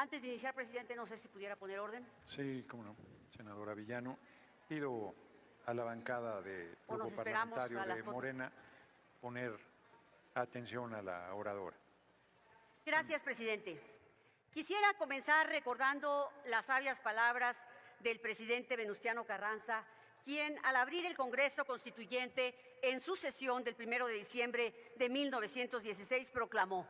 Antes de iniciar, presidente, no sé si pudiera poner orden. Sí, cómo no, senadora Villano. Pido a la bancada del Grupo Parlamentario de Morena poner atención a la oradora. Gracias, presidente. Quisiera comenzar recordando las sabias palabras del presidente Venustiano Carranza, quien al abrir el Congreso Constituyente en su sesión del 1 de diciembre de 1916 proclamó: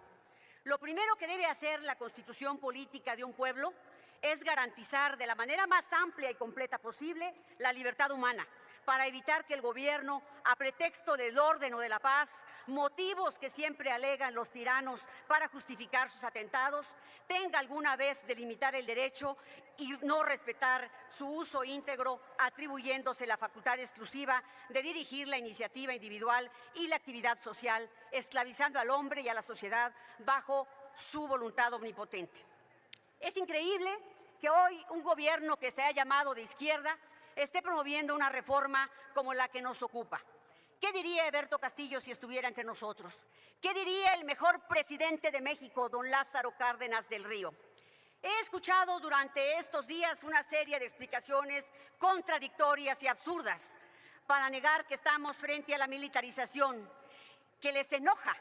lo primero que debe hacer la Constitución política de un pueblo es garantizar de la manera más amplia y completa posible la libertad humana, para evitar que el gobierno, a pretexto del orden o de la paz, motivos que siempre alegan los tiranos para justificar sus atentados, tenga alguna vez de limitar el derecho y no respetar su uso íntegro, atribuyéndose la facultad exclusiva de dirigir la iniciativa individual y la actividad social, esclavizando al hombre y a la sociedad bajo su voluntad omnipotente. Es increíble que hoy un gobierno que se ha llamado de izquierda esté promoviendo una reforma como la que nos ocupa. ¿Qué diría Eberto Castillo si estuviera entre nosotros? ¿Qué diría el mejor presidente de México, don Lázaro Cárdenas del Río? He escuchado durante estos días una serie de explicaciones contradictorias y absurdas para negar que estamos frente a la militarización, que les enoja.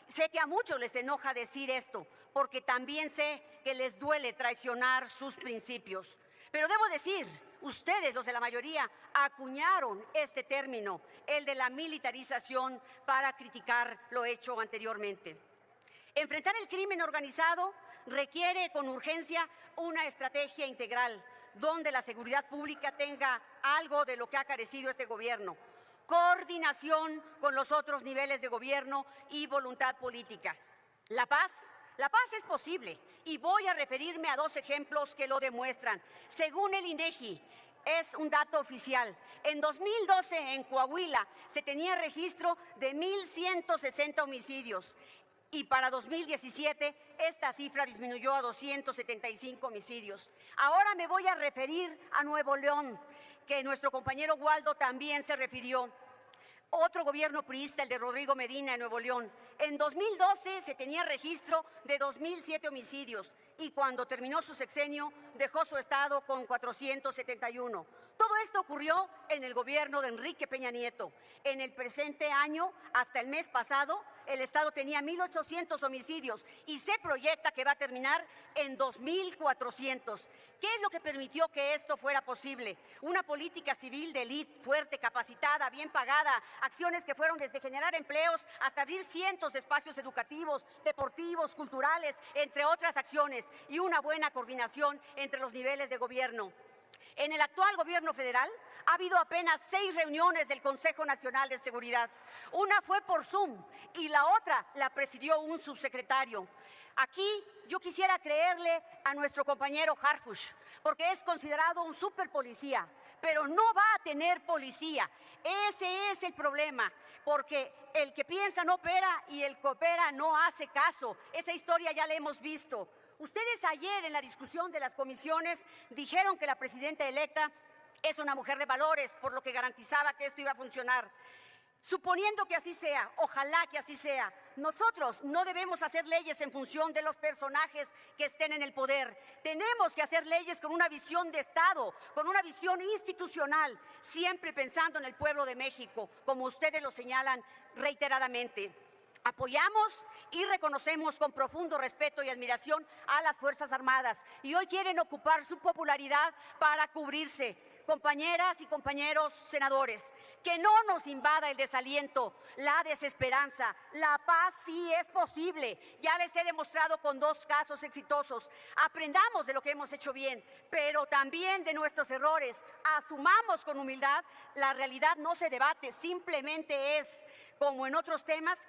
Sé que a muchos les enoja decir esto, porque también sé que les duele traicionar sus principios. Pero debo decir, ustedes, los de la mayoría, acuñaron este término, el de la militarización, para criticar lo hecho anteriormente. Enfrentar el crimen organizado requiere con urgencia una estrategia integral, donde la seguridad pública tenga algo de lo que ha carecido este gobierno: coordinación con los otros niveles de gobierno y voluntad política. La paz es posible, y voy a referirme a dos ejemplos que lo demuestran. Según el INEGI, es un dato oficial, en 2012 en Coahuila se tenía registro de 1,160 homicidios. Y para 2017 esta cifra disminuyó a 275 homicidios. Ahora me voy a referir a Nuevo León, que nuestro compañero Waldo también se refirió. Otro gobierno priista, el de Rodrigo Medina en Nuevo León. En 2012 se tenía registro de 2,007 homicidios y cuando terminó su sexenio dejó su estado con 471. Todo esto ocurrió en el gobierno de Enrique Peña Nieto. En el presente año, hasta el mes pasado, el estado tenía 1,800 homicidios y se proyecta que va a terminar en 2,400. ¿Qué es lo que permitió que esto fuera posible? Una política civil de élite fuerte, capacitada, bien pagada, acciones que fueron desde generar empleos hasta abrir cientos de espacios educativos, deportivos, culturales, entre otras acciones, y una buena coordinación entre los niveles de gobierno. En el actual gobierno federal ha habido apenas 6 reuniones del Consejo Nacional de Seguridad. Una fue por Zoom y la otra la presidió un subsecretario. Aquí yo quisiera creerle a nuestro compañero Harfuch, porque es considerado un superpolicía, pero no va a tener policía. Ese es el problema, porque el que piensa no opera y el que opera no hace caso. Esa historia ya la hemos visto. Ustedes ayer en la discusión de las comisiones dijeron que la presidenta electa es una mujer de valores, por lo que garantizaba que esto iba a funcionar. Suponiendo que así sea, ojalá que así sea, nosotros no debemos hacer leyes en función de los personajes que estén en el poder. Tenemos que hacer leyes con una visión de Estado, con una visión institucional, siempre pensando en el pueblo de México, como ustedes lo señalan reiteradamente. Apoyamos y reconocemos con profundo respeto y admiración a las Fuerzas Armadas y hoy quieren ocupar su popularidad para cubrirse. Compañeras y compañeros senadores, que no nos invada el desaliento, la desesperanza. La paz sí es posible. Ya les he demostrado con 2 casos exitosos. Aprendamos de lo que hemos hecho bien, pero también de nuestros errores. Asumamos con humildad. La realidad no se debate, simplemente es, como en otros temas,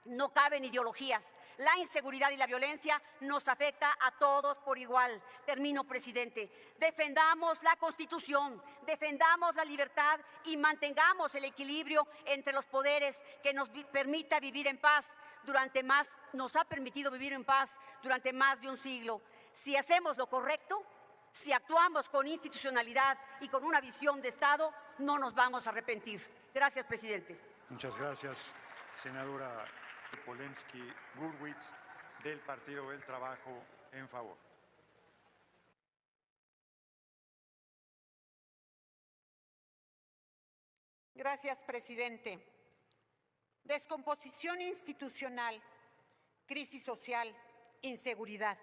no caben ideologías. La inseguridad y la violencia nos afecta a todos por igual. Termino, presidente. Defendamos la Constitución, defendamos la libertad y mantengamos el equilibrio entre los poderes que nos permita vivir en paz. Nos ha permitido vivir en paz durante más de un siglo. Si hacemos lo correcto, si actuamos con institucionalidad y con una visión de Estado, no nos vamos a arrepentir. Gracias, presidente. Muchas gracias, senadora Polensky Gurwitz, del Partido del Trabajo, en favor. Gracias, presidente. Descomposición institucional, crisis social, inseguridad,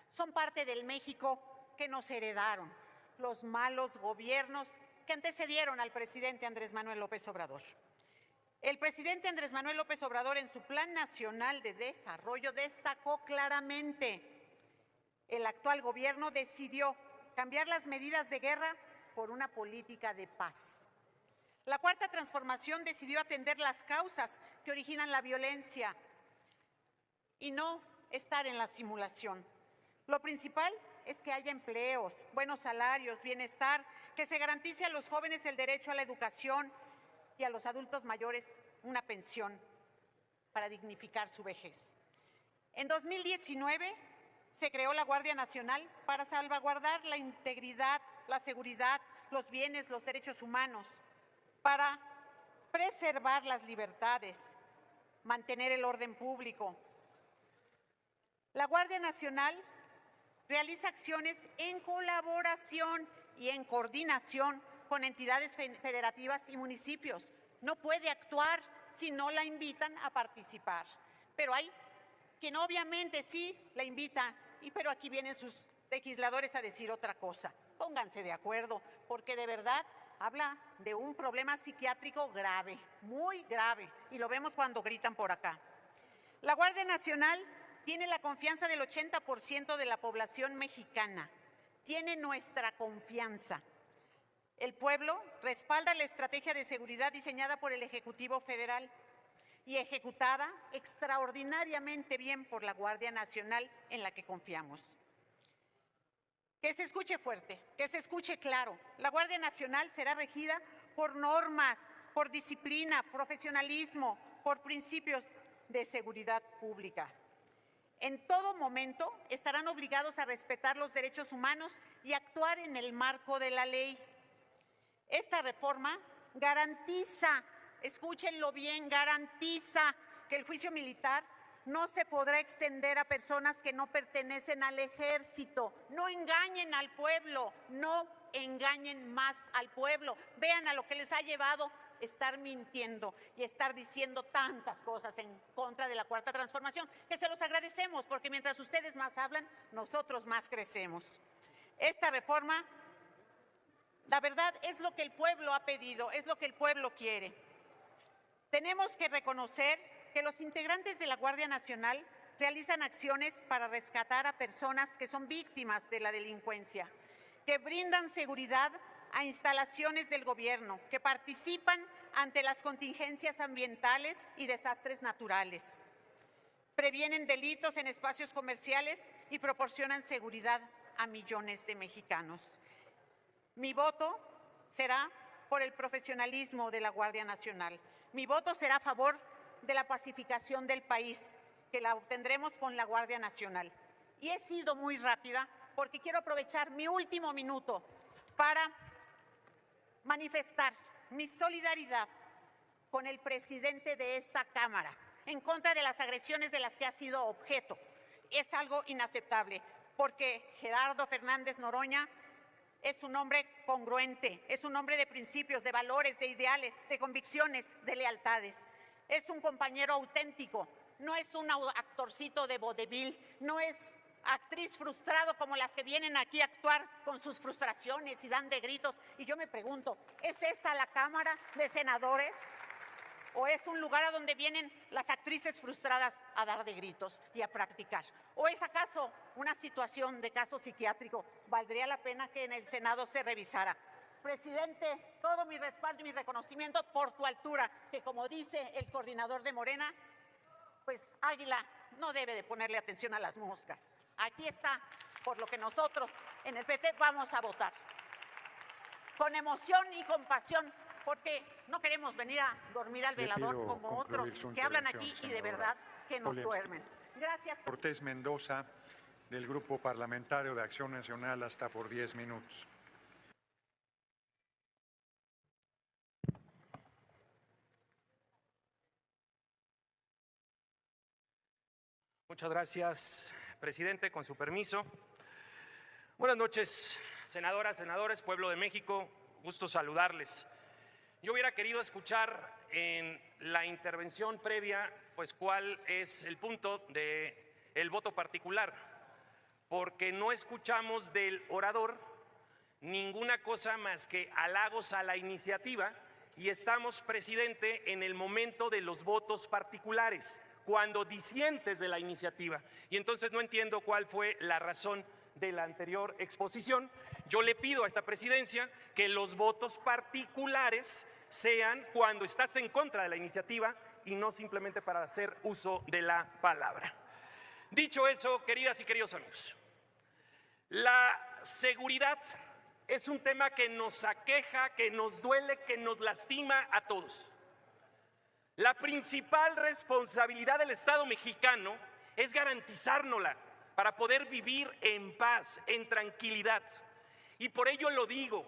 son parte del México que nos heredaron los malos gobiernos que antecedieron al presidente Andrés Manuel López Obrador. El presidente Andrés Manuel López Obrador en su Plan Nacional de Desarrollo destacó claramente: el actual gobierno decidió cambiar las medidas de guerra por una política de paz. La Cuarta Transformación decidió atender las causas que originan la violencia y no estar en la simulación. Lo principal es que haya empleos, buenos salarios, bienestar, que se garantice a los jóvenes el derecho a la educación y a los adultos mayores una pensión para dignificar su vejez. En 2019 se creó la Guardia Nacional para salvaguardar la integridad, la seguridad, los bienes, los derechos humanos, para preservar las libertades, mantener el orden público. La Guardia Nacional realiza acciones en colaboración y en coordinación con entidades federativas y municipios. No puede actuar si no la invitan a participar. Pero hay quien obviamente sí la invita, pero aquí vienen sus legisladores a decir otra cosa. Pónganse de acuerdo, porque de verdad habla de un problema psiquiátrico grave, muy grave, y lo vemos cuando gritan por acá. La Guardia Nacional tiene la confianza del 80% de la población mexicana, tiene nuestra confianza. El pueblo respalda la estrategia de seguridad diseñada por el Ejecutivo Federal y ejecutada extraordinariamente bien por la Guardia Nacional, en la que confiamos. Que se escuche fuerte, que se escuche claro. La Guardia Nacional será regida por normas, por disciplina, profesionalismo, por principios de seguridad pública. En todo momento estarán obligados a respetar los derechos humanos y actuar en el marco de la ley. Esta reforma garantiza, escúchenlo bien, garantiza que el juicio militar no se podrá extender a personas que no pertenecen al ejército. No engañen al pueblo, no engañen más al pueblo. Vean a lo que les ha llevado estar mintiendo y estar diciendo tantas cosas en contra de la Cuarta Transformación, que se los agradecemos, porque mientras ustedes más hablan, nosotros más crecemos. Esta reforma, la verdad, es lo que el pueblo ha pedido, es lo que el pueblo quiere. Tenemos que reconocer que los integrantes de la Guardia Nacional realizan acciones para rescatar a personas que son víctimas de la delincuencia, que brindan seguridad a instalaciones del gobierno, que participan ante las contingencias ambientales y desastres naturales, previenen delitos en espacios comerciales y proporcionan seguridad a millones de mexicanos. Mi voto será por el profesionalismo de la Guardia Nacional. Mi voto será a favor de la pacificación del país, que la obtendremos con la Guardia Nacional. Y he sido muy rápida porque quiero aprovechar mi último minuto para manifestar mi solidaridad con el presidente de esta Cámara en contra de las agresiones de las que ha sido objeto. Es algo inaceptable, porque Gerardo Fernández Noroña es un hombre congruente, es un hombre de principios, de valores, de ideales, de convicciones, de lealtades. Es un compañero auténtico, no es un actorcito de vodevil, no es actriz frustrado como las que vienen aquí a actuar con sus frustraciones y dan de gritos. Y yo me pregunto, ¿es esta la Cámara de Senadores? ¿O es un lugar a donde vienen las actrices frustradas a dar de gritos y a practicar? ¿O es acaso una situación de caso psiquiátrico? Valdría la pena que en el Senado se revisara. Presidente, todo mi respaldo y mi reconocimiento por tu altura, que como dice el coordinador de Morena, pues Águila no debe de ponerle atención a las moscas. Aquí está por lo que nosotros en el PT vamos a votar. Con emoción y compasión, porque no queremos venir a dormir al velador como otros que hablan aquí y de verdad que nos duermen. Gracias. Cortés Mendoza, del Grupo Parlamentario de Acción Nacional, hasta por 10 minutos. Muchas gracias, presidente. Con su permiso. Buenas noches, senadoras, senadores, pueblo de México. Gusto saludarles. Yo hubiera querido escuchar en la intervención previa, pues cuál es el punto del voto particular, porque no escuchamos del orador ninguna cosa más que halagos a la iniciativa y estamos, presidente, en el momento de los votos particulares, cuando disientes de la iniciativa. Y entonces no entiendo cuál fue la razón de la anterior exposición. Yo le pido a esta presidencia que los votos particulares sean cuando estás en contra de la iniciativa y no simplemente para hacer uso de la palabra. Dicho eso, queridas y queridos amigos, la seguridad es un tema que nos aqueja, que nos duele, que nos lastima a todos. La principal responsabilidad del Estado mexicano es garantizárnosla para poder vivir en paz, en tranquilidad. Y por ello lo digo,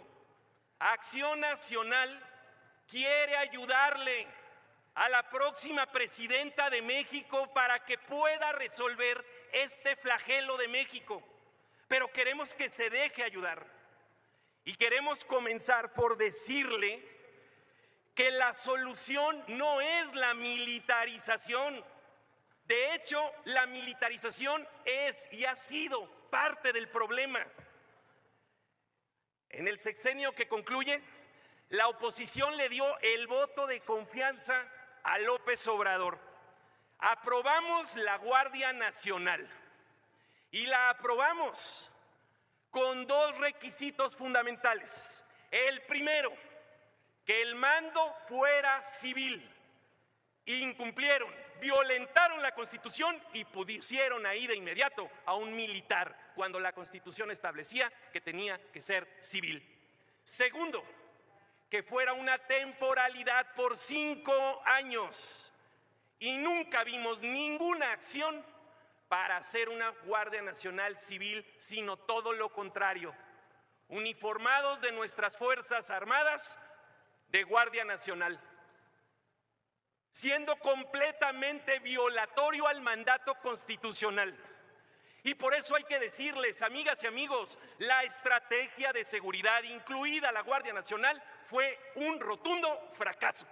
Acción Nacional quiere ayudarle a la próxima presidenta de México para que pueda resolver este flagelo de México. Pero queremos que se deje ayudar. Y queremos comenzar por decirle que la solución no es la militarización. De hecho, la militarización es y ha sido parte del problema. En el sexenio que concluye, la oposición le dio el voto de confianza a López Obrador. Aprobamos la Guardia Nacional y la aprobamos con dos requisitos fundamentales. El primero, que el mando fuera civil. Incumplieron, violentaron la Constitución y pusieron ahí de inmediato a un militar, cuando la Constitución establecía que tenía que ser civil. Segundo, que fuera una temporalidad por 5 años. Y nunca vimos ninguna acción para hacer una Guardia Nacional civil, sino todo lo contrario. Uniformados de nuestras Fuerzas Armadas de Guardia Nacional, siendo completamente violatorio al mandato constitucional. Y por eso hay que decirles, amigas y amigos, la estrategia de seguridad, incluida la Guardia Nacional, fue un rotundo fracaso.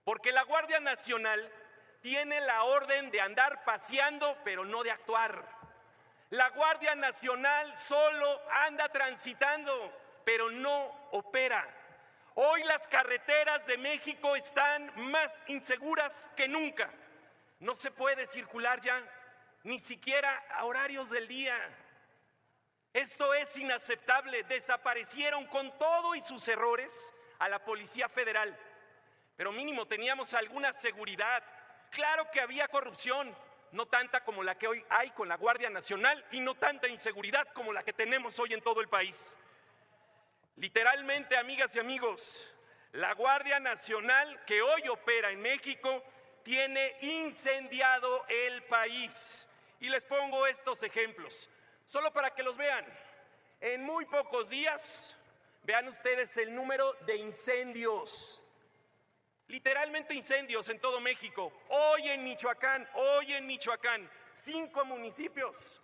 Porque la Guardia Nacional tiene la orden de andar paseando, pero no de actuar. La Guardia Nacional solo anda transitando, pero no opera. Hoy las carreteras de México están más inseguras que nunca. No se puede circular ya, ni siquiera a horarios del día. Esto es inaceptable. Desaparecieron con todo y sus errores a la Policía Federal. Pero mínimo teníamos alguna seguridad. Claro que había corrupción, no tanta como la que hoy hay con la Guardia Nacional y no tanta inseguridad como la que tenemos hoy en todo el país. Literalmente, amigas y amigos, la Guardia Nacional que hoy opera en México tiene incendiado el país. Y les pongo estos ejemplos, solo para que los vean. En muy pocos días, vean ustedes el número de incendios. Literalmente incendios en todo México. Hoy en Michoacán, 5 municipios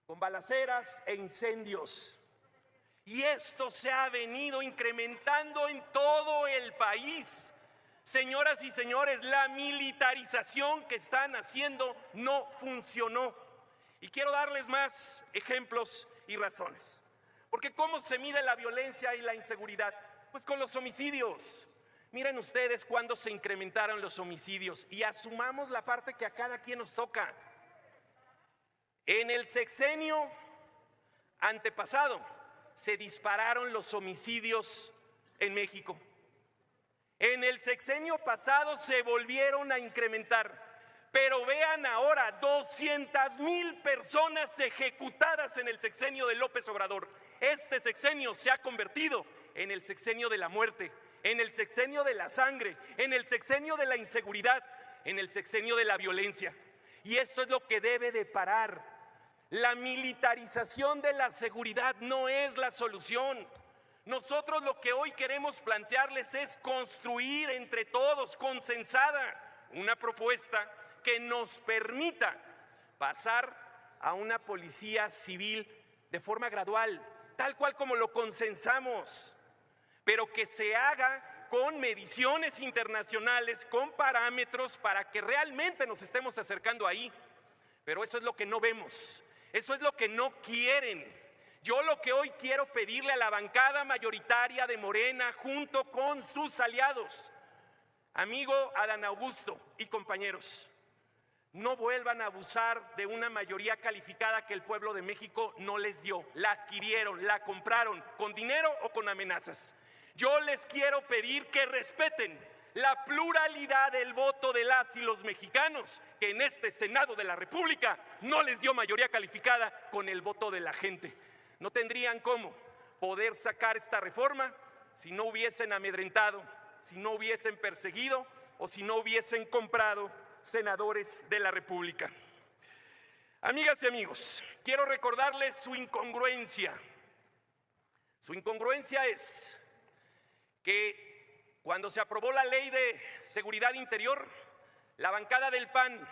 con balaceras e incendios. Y esto se ha venido incrementando en todo el país. Señoras y señores, la militarización que están haciendo no funcionó. Y quiero darles más ejemplos y razones. Porque ¿cómo se mide la violencia y la inseguridad? Pues con los homicidios. Miren ustedes cuándo se incrementaron los homicidios y asumamos la parte que a cada quien nos toca. En el sexenio antepasado se dispararon los homicidios en México. En el sexenio pasado se volvieron a incrementar. Pero vean ahora, 200,000 personas ejecutadas en el sexenio de López Obrador. Este sexenio se ha convertido en el sexenio de la muerte, en el sexenio de la sangre, en el sexenio de la inseguridad, en el sexenio de la violencia. Y esto es lo que debe de parar. La militarización de la seguridad no es la solución. Nosotros lo que hoy queremos plantearles es construir entre todos, consensada, una propuesta que nos permita pasar a una policía civil de forma gradual, tal cual como lo consensamos, pero que se haga con mediciones internacionales, con parámetros para que realmente nos estemos acercando ahí. Pero eso es lo que no vemos, eso es lo que no quieren. Yo lo que hoy quiero pedirle a la bancada mayoritaria de Morena junto con sus aliados, amigo Adán Augusto y compañeros, no vuelvan a abusar de una mayoría calificada que el pueblo de México no les dio. La adquirieron, la compraron, con dinero o con amenazas. Yo les quiero pedir que respeten la pluralidad del voto de las y los mexicanos, que en este Senado de la República no les dio mayoría calificada con el voto de la gente. No tendrían cómo poder sacar esta reforma si no hubiesen amedrentado, si no hubiesen perseguido o si no hubiesen comprado senadores de la República. Amigas y amigos, quiero recordarles su incongruencia. Su incongruencia es que cuando se aprobó la Ley de Seguridad Interior, la bancada del PAN,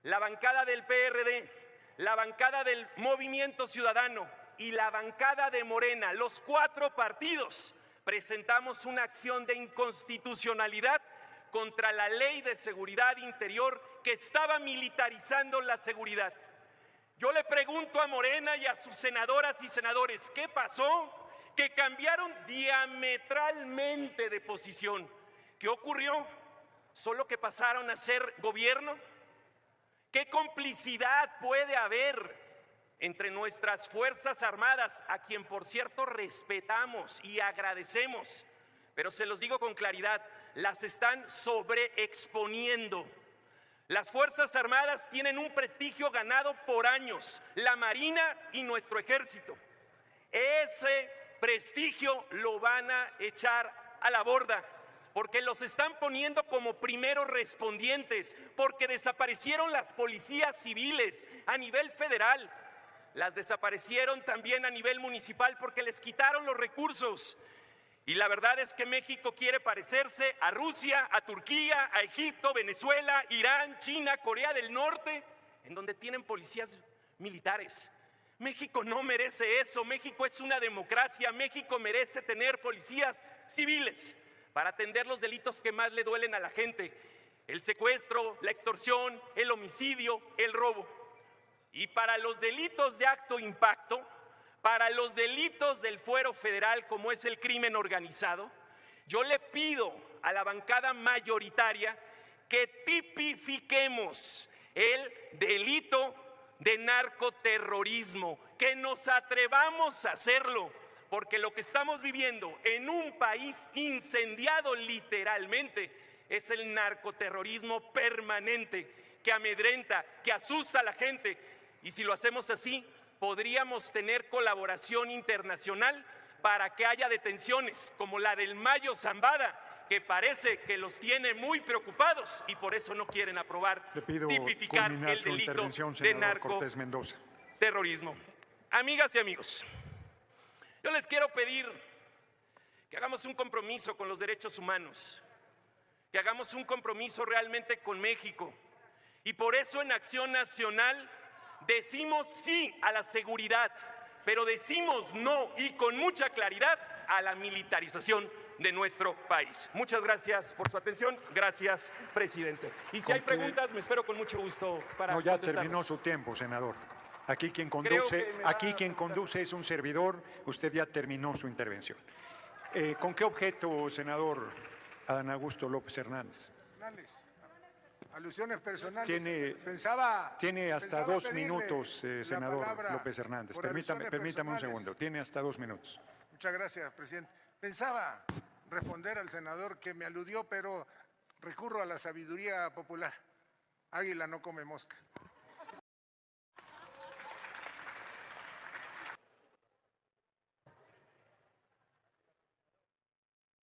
la bancada del PRD, la bancada del Movimiento Ciudadano y la bancada de Morena, los 4 partidos, presentamos una acción de inconstitucionalidad contra la Ley de Seguridad Interior que estaba militarizando la seguridad. Yo le pregunto a Morena y a sus senadoras y senadores, ¿qué pasó? Que cambiaron diametralmente de posición. ¿Qué ocurrió? ¿Solo que pasaron a ser gobierno? ¿Qué complicidad puede haber entre nuestras Fuerzas Armadas, a quien por cierto respetamos y agradecemos? Pero se los digo con claridad, las están sobreexponiendo. Las Fuerzas Armadas tienen un prestigio ganado por años, la Marina y nuestro Ejército. Ese prestigio lo van a echar a la borda, porque los están poniendo como primeros respondientes, porque desaparecieron las policías civiles a nivel federal, las desaparecieron también a nivel municipal porque les quitaron los recursos. Y la verdad es que México quiere parecerse a Rusia, a Turquía, a Egipto, Venezuela, Irán, China, Corea del Norte, en donde tienen policías militares. México no merece eso. México es una democracia. México merece tener policías civiles para atender los delitos que más le duelen a la gente: el secuestro, la extorsión, el homicidio, el robo. Y para los delitos de alto impacto, para los delitos del fuero federal, como es el crimen organizado, yo le pido a la bancada mayoritaria que tipifiquemos el delito de narcoterrorismo, que nos atrevamos a hacerlo, porque lo que estamos viviendo en un país incendiado literalmente es el narcoterrorismo permanente que amedrenta, que asusta a la gente. Y si lo hacemos así, podríamos tener colaboración internacional para que haya detenciones como la del Mayo Zambada, que parece que los tiene muy preocupados y por eso no quieren aprobar tipificar el delito de narcoterrorismo. Amigas y amigos, yo les quiero pedir que hagamos un compromiso con los derechos humanos, que hagamos un compromiso realmente con México. Y por eso en Acción Nacional decimos sí a la seguridad, pero decimos no, y con mucha claridad, a la militarización de nuestro país. Muchas gracias por su atención. Gracias, presidente. Y si hay preguntas, me espero con mucho gusto para contestarlas. Ya terminó su tiempo, senador. Aquí quien conduce es un servidor. Usted ya terminó su intervención. ¿Con qué objeto, senador Adán Augusto López Hernández? Alusiones personales. Tiene hasta 2 minutos, senador López Hernández. Permítame un segundo. Tiene hasta 2 minutos. Muchas gracias, presidente. Pensaba responder al senador que me aludió, pero recurro a la sabiduría popular. Águila no come mosca.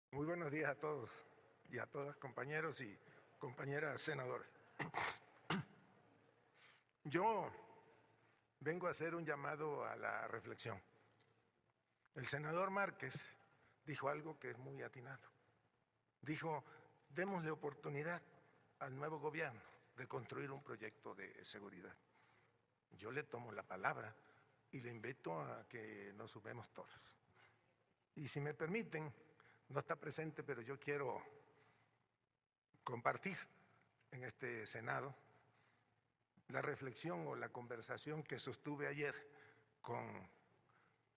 Muy buenos días a todos y a todas, compañeros y compañeras senadoras. Yo vengo a hacer un llamado a la reflexión. El senador Márquez dijo algo que es muy atinado. Dijo, démosle oportunidad al nuevo gobierno de construir un proyecto de seguridad. Yo le tomo la palabra y le invito a que nos sumemos todos. Y si me permiten, no está presente, pero yo quiero compartir en este Senado la reflexión o la conversación que sostuve ayer con,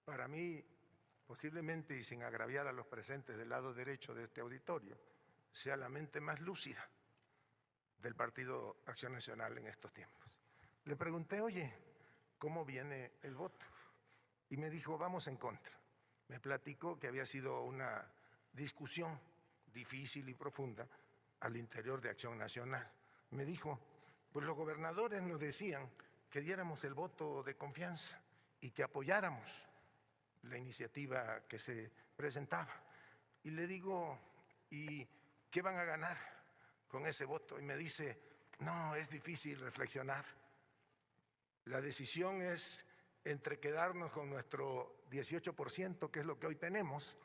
para mí, posiblemente y sin agraviar a los presentes del lado derecho de este auditorio, sea la mente más lúcida del Partido Acción Nacional en estos tiempos. Le pregunté, oye, ¿cómo viene el voto? Y me dijo, vamos en contra. Me platicó que había sido una discusión difícil y profunda al interior de Acción Nacional. Me dijo, pues los gobernadores nos decían que diéramos el voto de confianza y que apoyáramos la iniciativa que se presentaba. Y le digo, ¿y qué van a ganar con ese voto? Y me dice, no, es difícil reflexionar. La decisión es entre quedarnos con nuestro 18%, que es lo que hoy tenemos,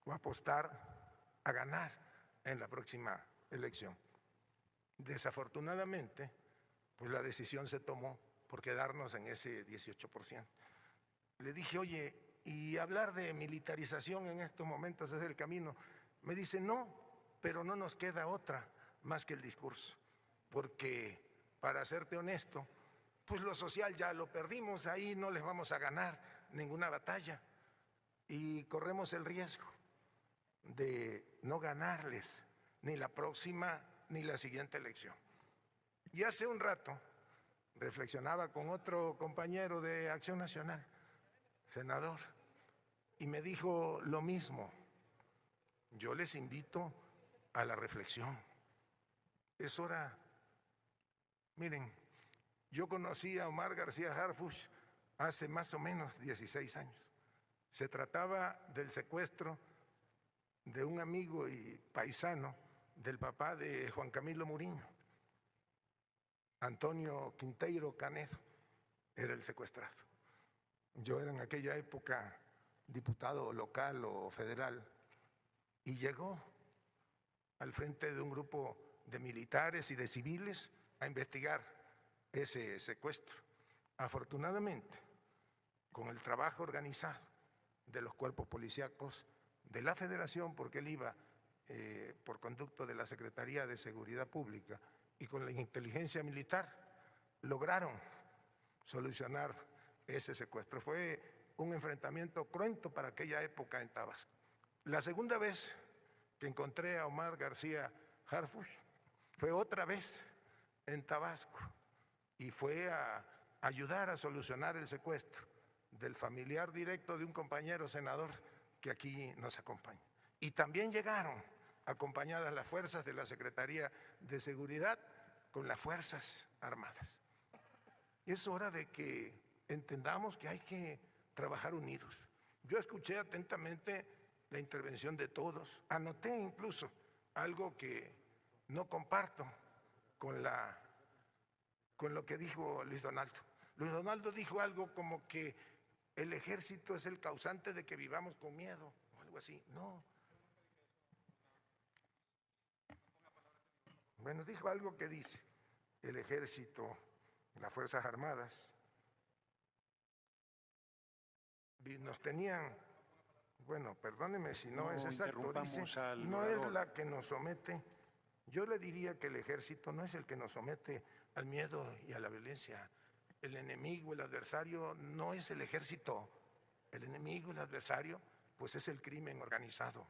o apostar a ganar en la próxima elección. Desafortunadamente, pues la decisión se tomó por quedarnos en ese 18%. Le dije, oye, ¿y hablar de militarización en estos momentos es el camino? Me dice, no, pero no nos queda otra más que el discurso, porque para serte honesto, pues lo social ya lo perdimos, ahí no les vamos a ganar ninguna batalla y corremos el riesgo de no ganarles ni la próxima ni la siguiente elección. Y hace un rato reflexionaba con otro compañero de Acción Nacional, senador, y me dijo lo mismo. Yo les invito a la reflexión. Es hora. Miren, yo conocí a Omar García Harfuch hace más o menos 16 años. Se trataba del secuestro de un amigo y paisano del papá de Juan Camilo Muriño. Antonio Quinteiro Canedo era el secuestrado. Yo era en aquella época diputado local o federal y llegó al frente de un grupo de militares y de civiles a investigar ese secuestro. Afortunadamente, con el trabajo organizado de los cuerpos policíacos de la Federación, porque él iba por conducto de la Secretaría de Seguridad Pública, y con la inteligencia militar, lograron solucionar ese secuestro. Fue un enfrentamiento cruento para aquella época en Tabasco. La segunda vez que encontré a Omar García Harfuch fue otra vez en Tabasco y fue a ayudar a solucionar el secuestro del familiar directo de un compañero senador que aquí nos acompaña. Y también llegaron acompañadas las fuerzas de la Secretaría de Seguridad con las Fuerzas Armadas. Es hora de que entendamos que hay que trabajar unidos. Yo escuché atentamente la intervención de todos, anoté incluso algo que no comparto con lo que dijo Luis Donaldo. Luis Donaldo dijo algo como que el ejército es el causante de que vivamos con miedo, o algo así. No. Bueno, dijo algo que dice, el ejército, las Fuerzas Armadas, nos tenían, bueno, perdóneme si no es exacto, dice, no es la que nos somete. Yo le diría que el ejército no es el que nos somete al miedo y a la violencia. El enemigo, el adversario, no es el ejército. El enemigo, el adversario, pues es el crimen organizado.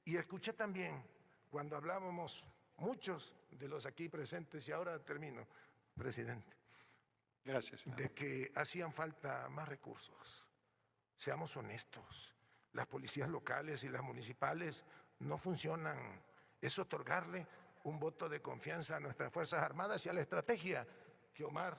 Y escuché también, cuando hablábamos muchos de los aquí presentes, y ahora termino, presidente, gracias, senador, de que hacían falta más recursos. Seamos honestos, las policías locales y las municipales no funcionan. Es otorgarle un voto de confianza a nuestras Fuerzas Armadas y a la estrategia que Omar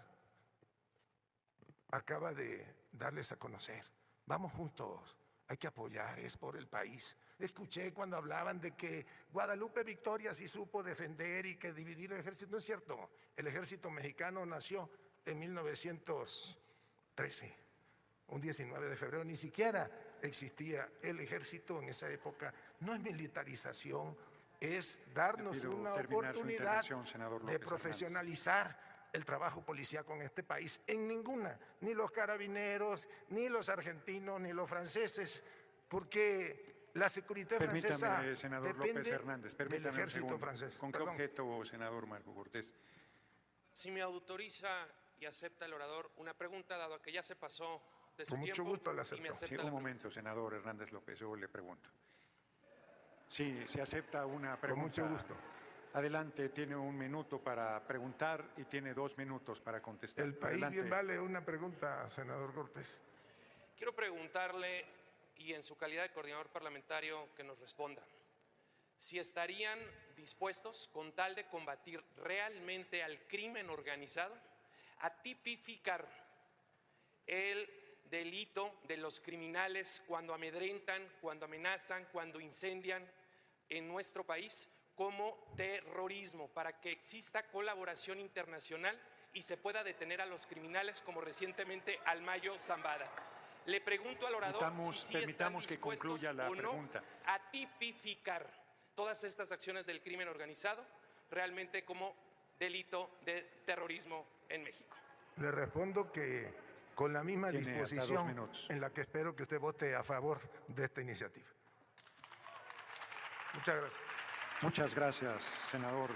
acaba de darles a conocer. Vamos juntos, hay que apoyar, es por el país. Escuché cuando hablaban de que Guadalupe Victoria sí supo defender y que dividir el ejército. No es cierto, el ejército mexicano nació en 1913, un 19 de febrero, ni siquiera existía el ejército en esa época. No es militarización, es darnos una oportunidad de profesionalizar el trabajo policíaco en este país. En ninguna, ni los carabineros, ni los argentinos, ni los franceses, porque La Sécurité francesa Permítame, senador depende López Hernández, del permítame un ejército segundo. francés. ¿Con qué Perdón. objeto, senador Marco Cortés? Si me autoriza y acepta el orador una pregunta, dado que ya se pasó de su Con mucho tiempo, gusto la y me acepto. acepta Sí, la un pregunta. momento, senador Hernández López, yo le pregunto. Sí, se acepta una Con pregunta. mucho gusto. Adelante, tiene 1 minuto para preguntar y tiene 2 minutos para contestar. El país Adelante. bien vale una pregunta, senador Cortés. Quiero preguntarle, y en su calidad de coordinador parlamentario, que nos responda, si estarían dispuestos, con tal de combatir realmente al crimen organizado, a tipificar el delito de los criminales cuando amedrentan, cuando amenazan, cuando incendian en nuestro país como terrorismo, para que exista colaboración internacional y se pueda detener a los criminales, como recientemente al Mayo Zambada. Le pregunto al orador Permitamos si que están dispuestos concluya la o no pregunta. a tipificar todas estas acciones del crimen organizado realmente como delito de terrorismo en México. Le respondo que con la misma Tiene hasta 2 disposición minutos. en la que espero que usted vote a favor de esta iniciativa. Muchas gracias. Muchas gracias, senador.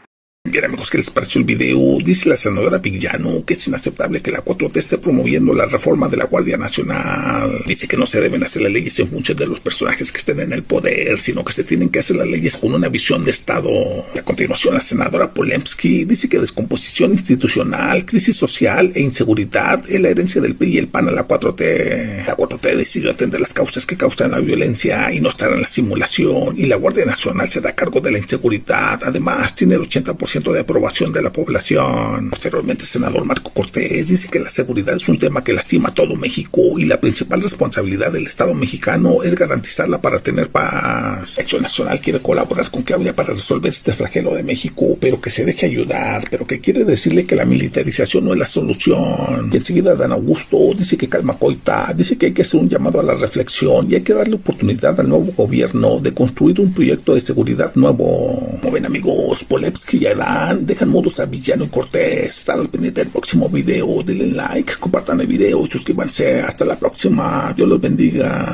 Bien amigos, ¿qué les pareció el video? Dice la senadora Villano que es inaceptable que la 4T esté promoviendo la reforma de la Guardia Nacional. Dice que no se deben hacer las leyes en función de los personajes que estén en el poder, sino que se tienen que hacer las leyes con una visión de Estado. A continuación, la senadora Polemski dice que descomposición institucional, crisis social e inseguridad es la herencia del PRI y el PAN a la 4T. La 4T decidió atender las causas que causan la violencia y no estar en la simulación, y la Guardia Nacional se da cargo de la inseguridad. Además, tiene el 80% de aprobación de la población. Posteriormente, el senador Marco Cortés dice que la seguridad es un tema que lastima a todo México y la principal responsabilidad del Estado mexicano es garantizarla para tener paz. Acción Nacional quiere colaborar con Claudia para resolver este flagelo de México, pero que se deje ayudar, pero que quiere decirle que la militarización no es la solución. Y enseguida Dan Augusto dice que calma coita, dice que hay que hacer un llamado a la reflexión y hay que darle oportunidad al nuevo gobierno de construir un proyecto de seguridad nuevo. Como ven amigos, Polemski y Adán dejan modos a Villano y Cortés. Están al pendiente del próximo video, denle like, compartan el video y suscríbanse. Hasta la próxima, Dios los bendiga.